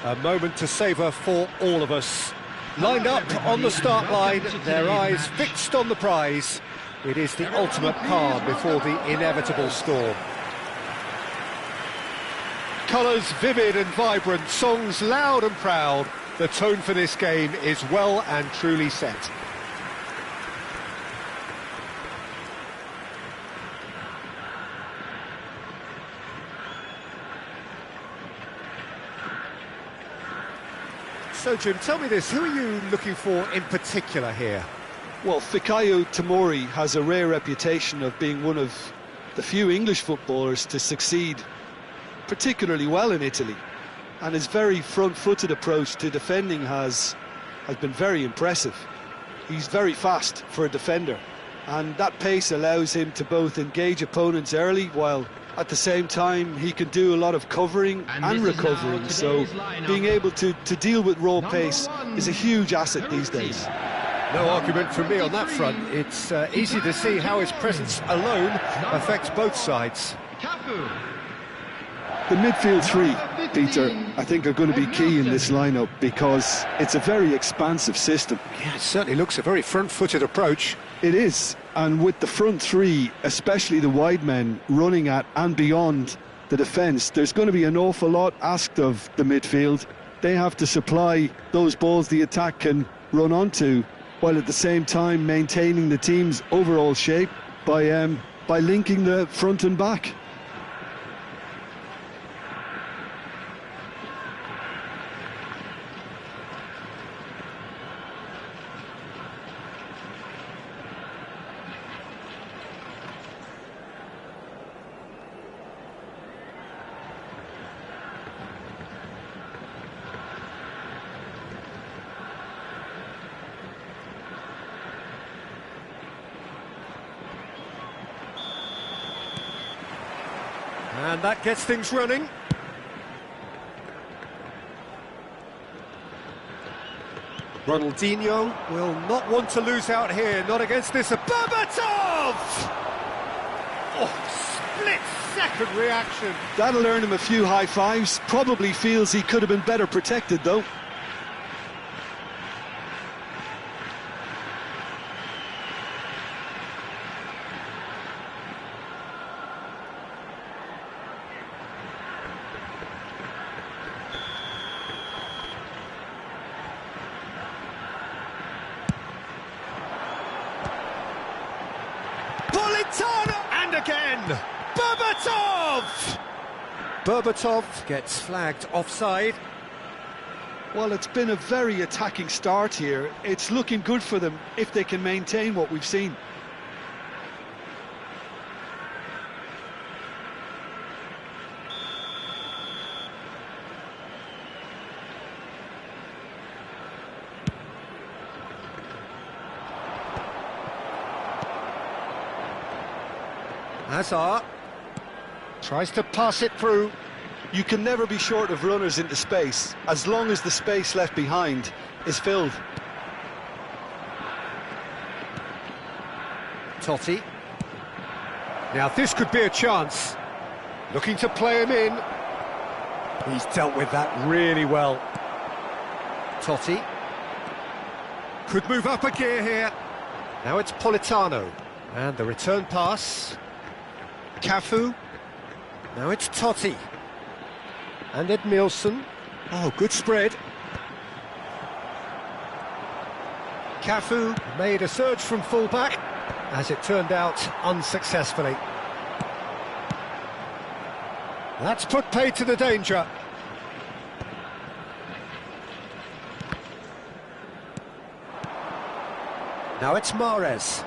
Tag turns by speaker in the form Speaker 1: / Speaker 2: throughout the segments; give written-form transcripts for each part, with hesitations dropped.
Speaker 1: A moment to savour for all of us. Lined up on the start line, their eyes fixed on the prize. It is the ultimate calm before the inevitable storm. Colours vivid and vibrant, songs loud and proud. The tone for this game is well and truly set. So, Jim, tell me this, who are you looking for in particular here?
Speaker 2: Well, Fikayo Tomori has a rare reputation of being one of the few English footballers to succeed particularly well in Italy. And his very front-footed approach to defending has been very impressive. He's very fast for a defender, and that pace allows him to both engage opponents early, while at the same time he can do a lot of covering and recovering. So being able to deal with raw pace is a huge asset these days.
Speaker 1: No argument from me on that front. It's easy to see how his presence alone affects both sides.
Speaker 2: The midfield three, Peter, I think are going to be key in this lineup because it's a very expansive system.
Speaker 1: Yeah, it certainly looks a very front-footed approach.
Speaker 2: It is, and with the front three, especially the wide men running at and beyond the defence, there's going to be an awful lot asked of the midfield. They have to supply those balls the attack can run onto, while at the same time maintaining the team's overall shape by linking the front and back.
Speaker 1: And that gets things running. Ronaldinho will not want to lose out here, not against this. Berbatov! Oh, split-second reaction.
Speaker 2: That'll earn him a few high fives. Probably feels he could have been better protected, though.
Speaker 1: And again, Berbatov! Berbatov gets flagged offside.
Speaker 2: Well, it's been a very attacking start here. It's looking good for them if they can maintain what we've seen.
Speaker 1: Hazard tries to pass it through.
Speaker 2: You can never be short of runners into space, as long as the space left behind is filled.
Speaker 1: Totti. Now this could be a chance. Looking to play him in. He's dealt with that really well. Totti. Could move up a gear here. Now it's Politano. And the return pass. Cafu. Now it's Totti. And Edmilson. Oh, good spread. Cafu made a surge from fullback, as it turned out unsuccessfully. That's put paid to the danger. Now it's Mahrez.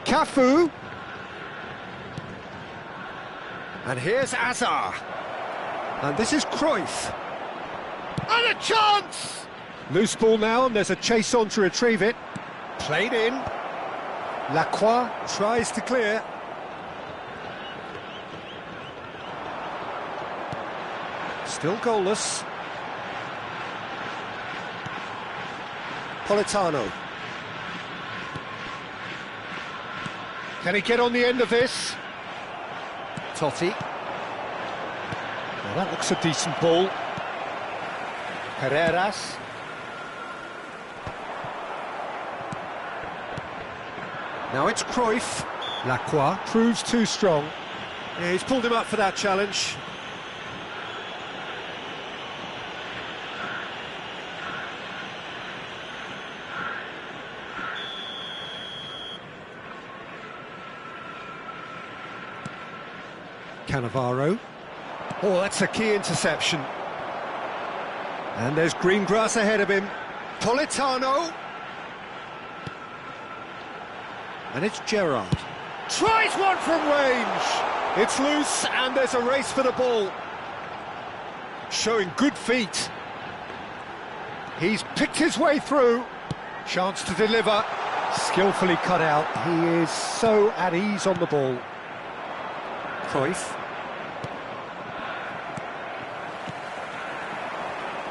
Speaker 1: Cafu. And here's Hazard. And this is Cruyff. And a chance! Loose ball now, and there's a chase on to retrieve it. Played in. Lacroix tries to clear. Still goalless. Politano. Can he get on the end of this? Totti. Well, that looks a decent ball. Pereiras. Now it's Cruyff. Lacroix proves too strong. Yeah, he's pulled him up for that challenge. Cannavaro. Oh, that's a key interception. And there's green grass ahead of him. Politano. And it's Gerrard. Tries one from range. It's loose and there's a race for the ball. Showing good feet. He's picked his way through. Chance to deliver. Skillfully cut out. He is so at ease on the ball. Cruyff.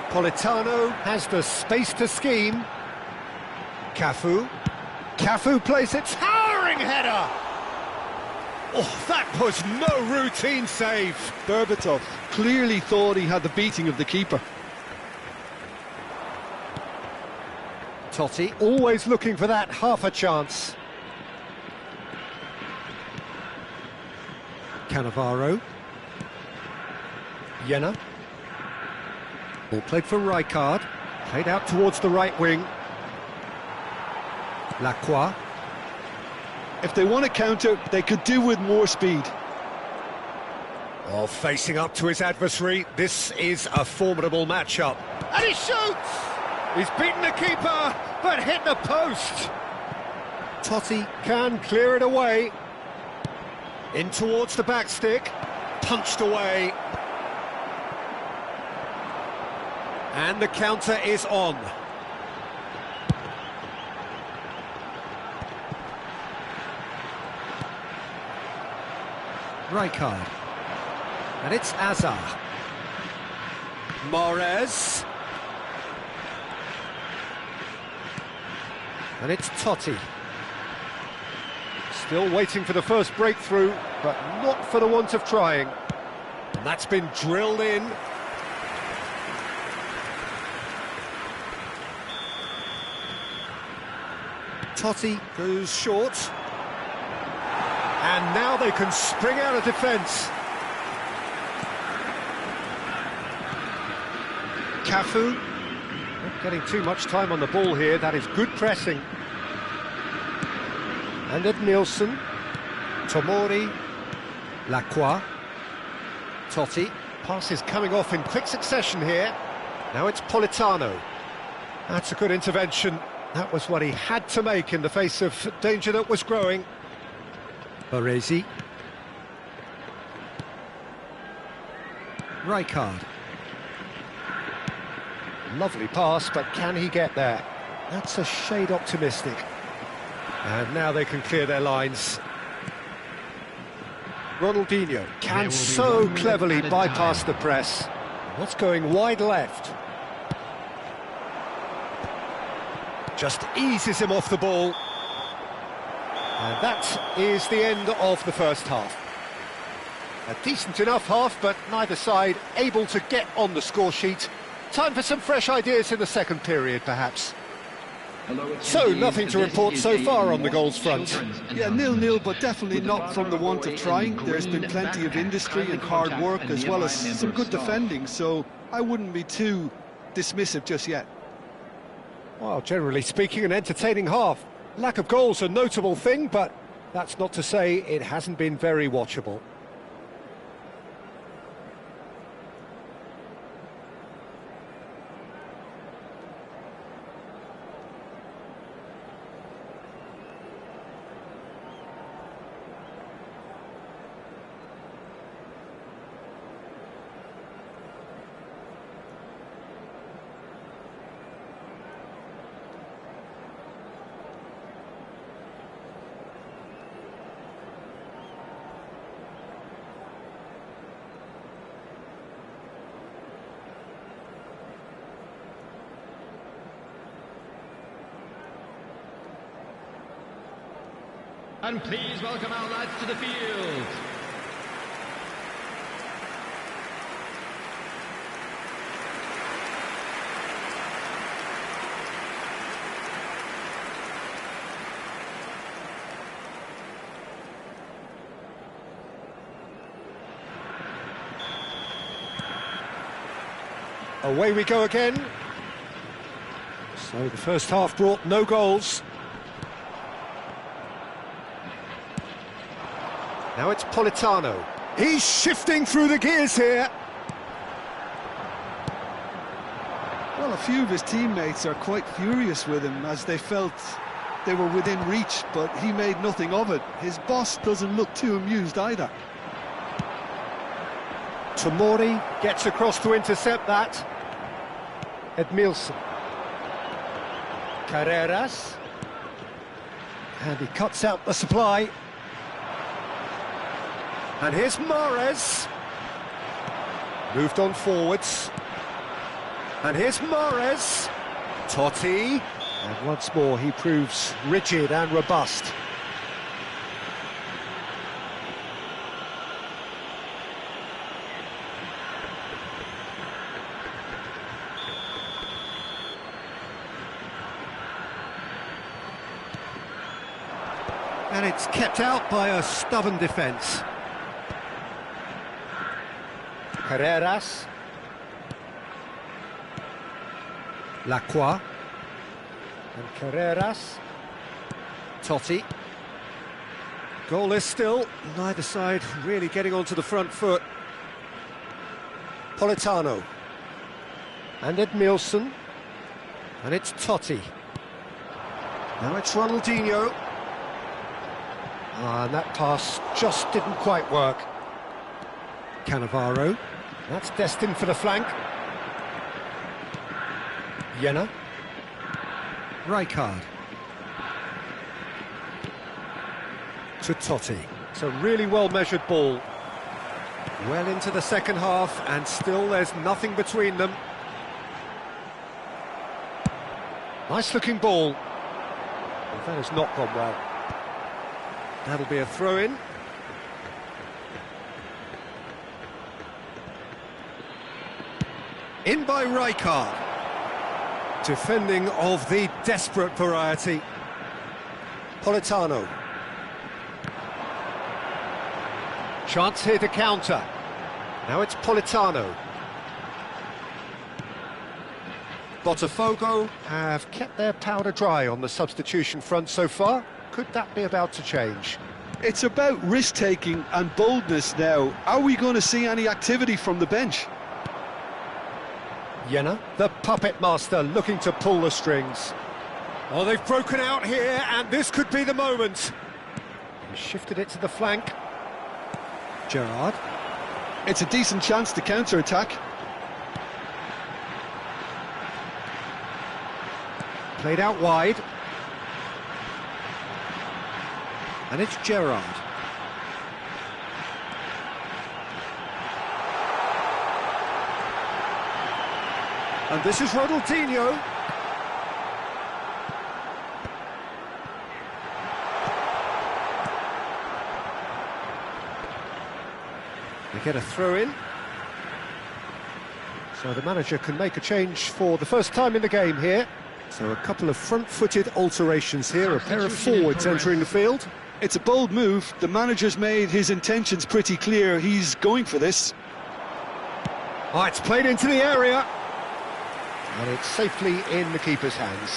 Speaker 1: Politano has the space to scheme. Cafu. Cafu plays a towering header! Oh, that was no routine save.
Speaker 2: Berbatov clearly thought he had the beating of the keeper.
Speaker 1: Totti always looking for that half a chance. Cannavaro. Jena. Ball played for Rijkaard. Played out towards the right wing. Lacroix.
Speaker 2: If they want to counter, they could do with more speed.
Speaker 1: Oh, facing up to his adversary, this is a formidable matchup. And he shoots! He's beaten the keeper, but hit the post. Totti can clear it away. In towards the back stick. Punched away. And the counter is on. Rijkaard. And it's Azar. Mahrez. And it's Totti. Still waiting for the first breakthrough, but not for the want of trying. And that's been drilled in. Totti goes short. And now they can spring out of defence. Cafu. Not getting too much time on the ball here. That is good pressing. And at Nielsen. Tomori. Lacroix. Totti. Passes coming off in quick succession here. Now it's Politano. That's a good intervention. That was what he had to make in the face of danger that was growing. Baresi. Rijkaard. Lovely pass, but can he get there? That's a shade optimistic. And now they can clear their lines. Ronaldinho can so cleverly bypass the press. What's going wide left? Just eases him off the ball. And that is the end of the first half. A decent enough half, but neither side able to get on the score sheet. Time for some fresh ideas in the second period, perhaps. So, nothing to report so far on the goals front.
Speaker 2: Yeah, 0-0, but definitely not from the want of trying. There's been plenty of industry and hard work, as well as some good defending, so I wouldn't be too dismissive just yet.
Speaker 1: Well, generally speaking, an entertaining half. Lack of goals a notable thing, but that's not to say it hasn't been very watchable.
Speaker 3: And please welcome our lads to the field.
Speaker 1: Away we go again. So the first half brought no goals. Now it's Politano. He's shifting through the gears here.
Speaker 2: Well, a few of his teammates are quite furious with him as they felt they were within reach, but he made nothing of it. His boss doesn't look too amused either.
Speaker 1: Tomori gets across to intercept that. Edmilson. Carreras. And he cuts out the supply. And here's Mahrez. Moved on forwards. And here's Mahrez. Totti. And once more he proves rigid and robust. And it's kept out by a stubborn defence. Carreras. Lacroix. And Carreras. Totti. Goalless still, neither side really getting onto the front foot. Politano. And Edmilson. And it's Totti. Now it's Ronaldinho. And that pass just didn't quite work. Cannavaro. That's destined for the flank. Jena. Rijkaard. To Totti. It's a really well-measured ball. Well into the second half, and still there's nothing between them. Nice-looking ball. Well, that has not gone well. That'll be a throw-in. In by Rijkaard. Defending of the desperate variety. Politano. Chance here to counter. Now it's Politano. Botafogo have kept their powder dry on the substitution front so far. Could that be about to change?
Speaker 2: It's about risk-taking and boldness now. Are we going to see any activity from the bench?
Speaker 1: Jena, the puppet master, looking to pull the strings. Oh, they've broken out here, and this could be the moment. He shifted it to the flank. Gerrard.
Speaker 2: It's a decent chance to counter-attack.
Speaker 1: Played out wide. And it's Gerrard. And this is Ronaldinho. They get a throw-in. So the manager can make a change for the first time in the game here. So a couple of front-footed alterations here, a pair of forwards entering the field.
Speaker 2: It's a bold move. The manager's made his intentions pretty clear. He's going for this.
Speaker 1: Oh, it's played into the area. And it's safely in the keeper's hands.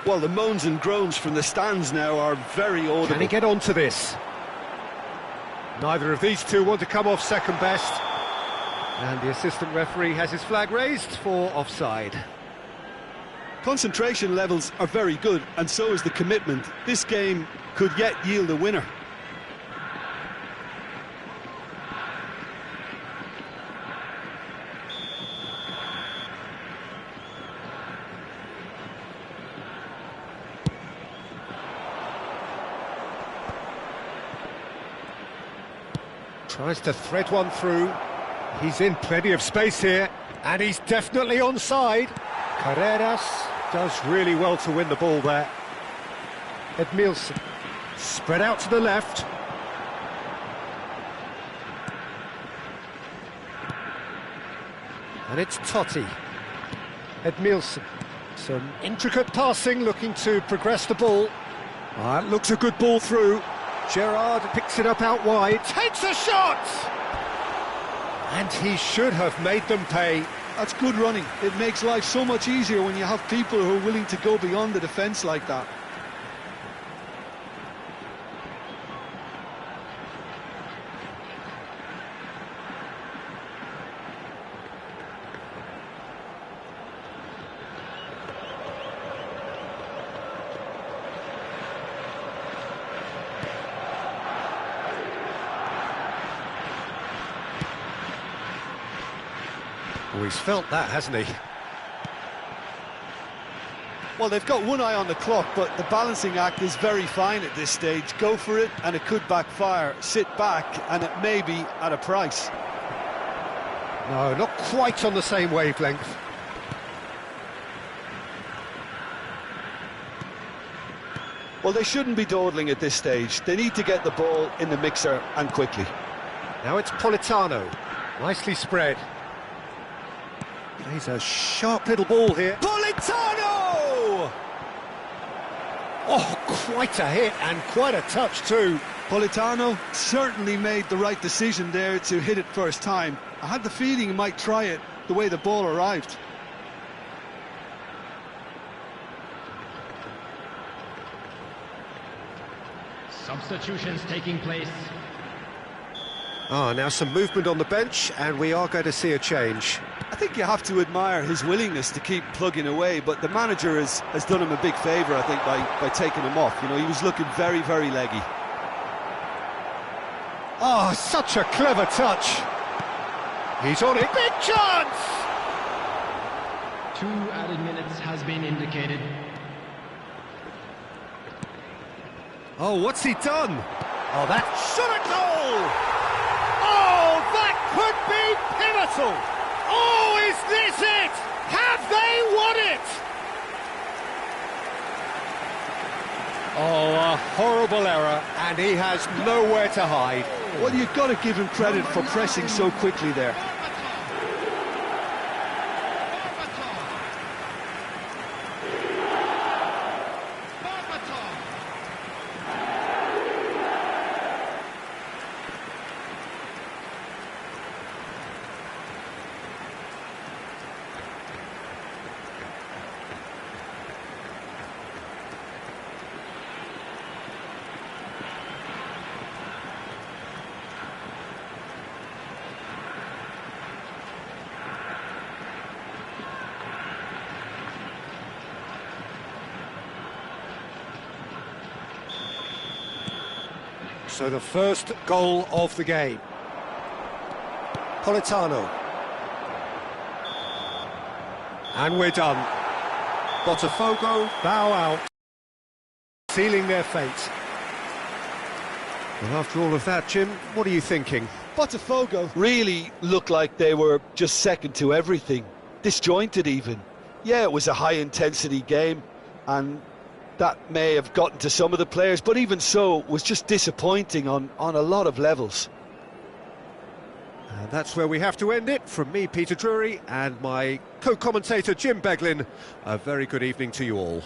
Speaker 2: Well, the moans and groans from the stands now are very audible.
Speaker 1: Can he get onto this? Neither of these two want to come off second best. And the assistant referee has his flag raised for offside.
Speaker 2: Concentration levels are very good, and so is the commitment. This game could yet yield a winner.
Speaker 1: Tries to thread one through. He's in plenty of space here, and he's definitely onside. Carreras does really well to win the ball there. Edmilson, spread out to the left. And it's Totti. Edmilson, some intricate passing, looking to progress the ball. That looks a good ball through. Gerrard picks it up out wide, takes a shot! And he should have made them pay.
Speaker 2: That's good running. It makes life so much easier when you have people who are willing to go beyond the defence like that.
Speaker 1: Oh, he's felt that, hasn't he?
Speaker 2: Well, they've got one eye on the clock, but the balancing act is very fine at this stage. Go for it, and it could backfire. Sit back, and it may be at a price.
Speaker 1: No, not quite on the same wavelength.
Speaker 2: Well, they shouldn't be dawdling at this stage. They need to get the ball in the mixer, and quickly.
Speaker 1: Now it's Politano. Nicely spread. Plays a sharp little ball here.
Speaker 2: Politano!
Speaker 1: Oh, quite a hit and quite a touch too.
Speaker 2: Politano certainly made the right decision there to hit it first time. I had the feeling he might try it the way the ball arrived.
Speaker 3: Substitutions taking place.
Speaker 1: Now some movement on the bench, and we are going to see a change.
Speaker 2: I think you have to admire his willingness to keep plugging away, but the manager has done him a big favour, I think, by taking him off. You know, he was looking very, very leggy.
Speaker 1: Oh, such a clever touch. He's on it. Big chance!
Speaker 3: 2 added minutes has been indicated.
Speaker 1: Oh, what's he done? Oh, that shot at goal! Oh, that could be pivotal! Oh, is this it? Have they won it? Oh, a horrible error, and he has nowhere to hide.
Speaker 2: Well, you've got to give him credit for pressing so quickly there.
Speaker 1: So the first goal of the game. Politano. And we're done. Botafogo bow out, sealing their fate. Well, after all of that, Jim, what are you thinking?
Speaker 2: Botafogo really looked like they were just second to everything, disjointed even. Yeah, it was a high-intensity game, and that may have gotten to some of the players, but even so, it was just disappointing on a lot of levels.
Speaker 1: And that's where we have to end it. From me, Peter Drury, and my co-commentator, Jim Beglin, a very good evening to you all.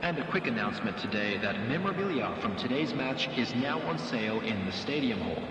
Speaker 4: And a quick announcement today that memorabilia from today's match is now on sale in the Stadium Hall.